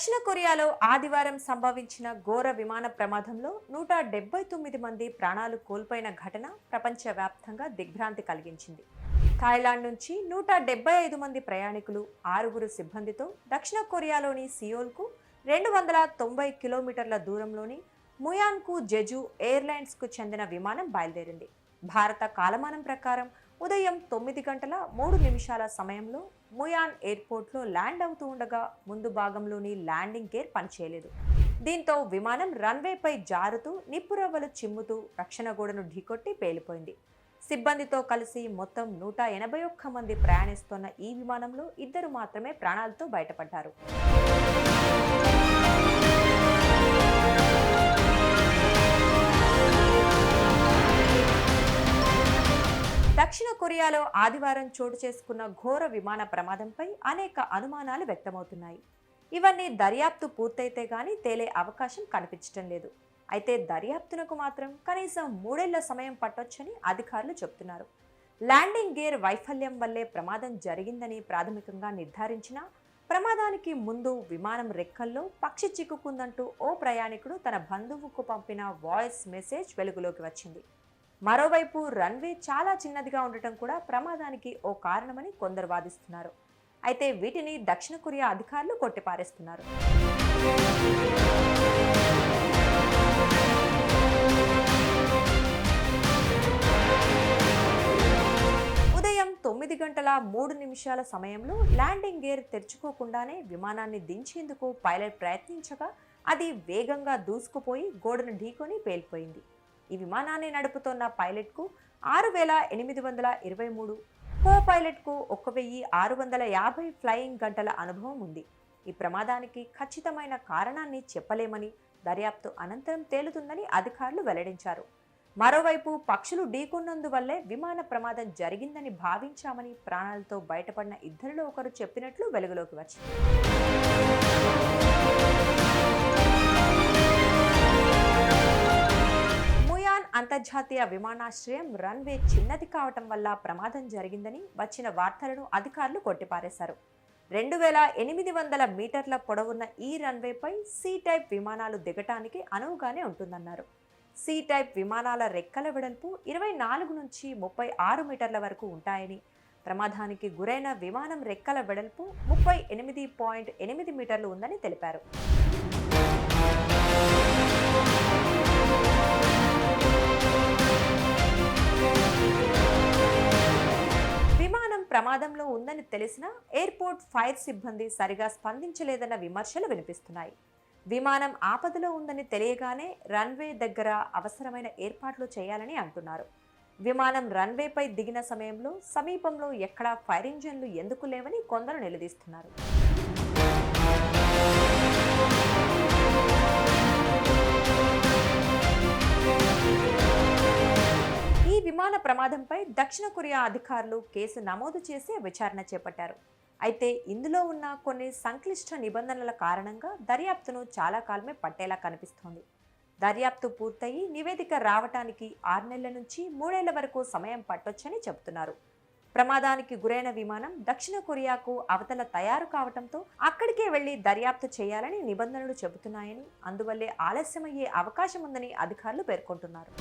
దక్షిణ కొరియాలో ఆదివారం సంభవించిన ఘోర విమాన ప్రమాదంలో 179 మంది ప్రాణాలు కోల్పోయిన ఘటన ప్రపంచవ్యాప్తంగా దిగ్భ్రాంతి కలిగించింది. థాయిలాండ్ నుంచి 175 మంది ప్రయాణికులు, 6గురు సిబ్బందితో దక్షిణ కొరియాలోని సియోల్కు 290 కిలోమీటర్ల దూరంలోని ముయాన్కు జెజు ఎయిర్లైన్స్కు చెందిన విమానం బయలుదేరింది. భారత కాలమానం ప్రకారం ఉదయం 9 గంటల 3 నిమిషాల సమయంలో ముయాన్ ఎయిర్పోర్ట్లో ల్యాండ్ అవుతూ ఉండగా ముందు భాగంలోని ల్యాండింగ్ గేర్ పనిచేయలేదు. దీంతో విమానం రన్వేపై జారుతూ నిప్పురవ్వలు చిమ్ముతూ రక్షణ గోడను ఢీకొట్టి పేలిపోయింది. సిబ్బందితో కలిసి మొత్తం 181 మంది ప్రయాణిస్తున్న ఈ విమానంలో 2 మాత్రమే ప్రాణాలతో బయటపడ్డారు. దక్షిణ కొరియాలో ఆదివారం చోటు చేసుకున్న ఘోర విమాన ప్రమాదంపై అనేక అనుమానాలు వ్యక్తమవుతున్నాయి. ఇవన్నీ దర్యాప్తు పూర్తయితే గానీ తేలే అవకాశం కనిపించడం లేదు. అయితే దర్యాప్తునకు మాత్రం కనీసం 3 ఏళ్ల సమయం పట్టొచ్చని అధికారులు చెబుతున్నారు. ల్యాండింగ్ గేర్ వైఫల్యం వల్లే ప్రమాదం జరిగిందని ప్రాథమికంగా నిర్ధారించినా ప్రమాదానికి ముందు విమానం రెక్కల్లో పక్షి చిక్కుకుందంటూ ఓ ప్రయాణికుడు తన బంధువుకు పంపిన వాయిస్ మెసేజ్ వెలుగులోకి వచ్చింది. మరోవైపు రన్వే చాలా చిన్నదిగా ఉండటం కూడా ప్రమాదానికి ఓ కారణమని కొందరు వాదిస్తున్నారు. అయితే వీటిని దక్షిణ కొరియా అధికారులు కొట్టిపారేస్తున్నారు. ఉదయం 9 గంటల 3 నిమిషాల సమయంలో ల్యాండింగ్ గేర్ తెరుచుకోకుండానే విమానాన్ని దించేందుకు పైలట్ ప్రయత్నించగా అది వేగంగా దూసుకుపోయి గోడను ఢీకొని పేలిపోయింది. ఈ విమానాన్ని నడుపుతోన్న పైలట్కు 6823, కో పైలట్కు 1650 ఫ్లయింగ్ గంటల అనుభవం ఉంది. ఈ ప్రమాదానికి ఖచ్చితమైన కారణాన్ని చెప్పలేమని దర్యాప్తు అనంతరం తేలుతుందని అధికారులు వెల్లడించారు. మరోవైపు పక్షులు ఢీకొన్నందువల్లే విమాన ప్రమాదం జరిగిందని భావించామని ప్రాణాలతో బయటపడిన 2లో ఒకరు చెప్పినట్లు వెలుగులోకి వచ్చింది. అంతర్జాతీయ విమానాశ్రయం రన్వే చిన్నది కావటం వల్ల ప్రమాదం జరిగిందని వచ్చిన వార్తలను అధికారులు కొట్టిపారేశారు. 2800 మీటర్ల పొడవున్న ఈ రన్వేపై సి టైప్ విమానాలు దిగటానికి అనువుగానే ఉంటుందన్నారు. సి టైప్ విమానాల రెక్కల వెడల్పు 24 నుంచి 36 మీటర్ల వరకు ఉంటాయని, ప్రమాదానికి గురైన విమానం రెక్కల వెడల్పు 38.8 మీటర్లు ఉందని తెలిపారు. ప్రమాదంలో ఉందని తెలిసినా ఎయిర్పోర్ట్ ఫైర్ సిబ్బంది సరిగా స్పందించలేదన్న విమర్శలు వినిపిస్తున్నాయి. విమానం ఆపదలో ఉందని తెలియగానే రన్వే దగ్గర అవసరమైన ఏర్పాట్లు చేయాలని అంటున్నారు. విమానం రన్వేపై దిగిన సమయంలో సమీపంలో ఎక్కడా ఫైర్ ఇంజన్లు ఎందుకు లేవని కొందరు నిలదీస్తున్నారు. విమాన ప్రమాదంపై దక్షిణ కొరియా అధికారులు కేసు నమోదు చేసి విచారణ చేపట్టారు. అయితే ఇందులో ఉన్న కొన్ని సంక్లిష్ట నిబంధనల కారణంగా దర్యాప్తును చాలా కాలమే పట్టేలా కనిపిస్తోంది. దర్యాప్తు పూర్తయి నివేదిక రావటానికి 6 నెలల నుంచి 3 ఏళ్ల వరకు సమయం పట్టొచ్చని చెబుతున్నారు. ప్రమాదానికి గురైన విమానం దక్షిణ కొరియాకు అవతల తయారు కావటంతో అక్కడికే వెళ్లి దర్యాప్తు చేయాలని నిబంధనలు చెబుతున్నాయని, అందువల్లే ఆలస్యమయ్యే అవకాశం ఉందని అధికారులు పేర్కొంటున్నారు.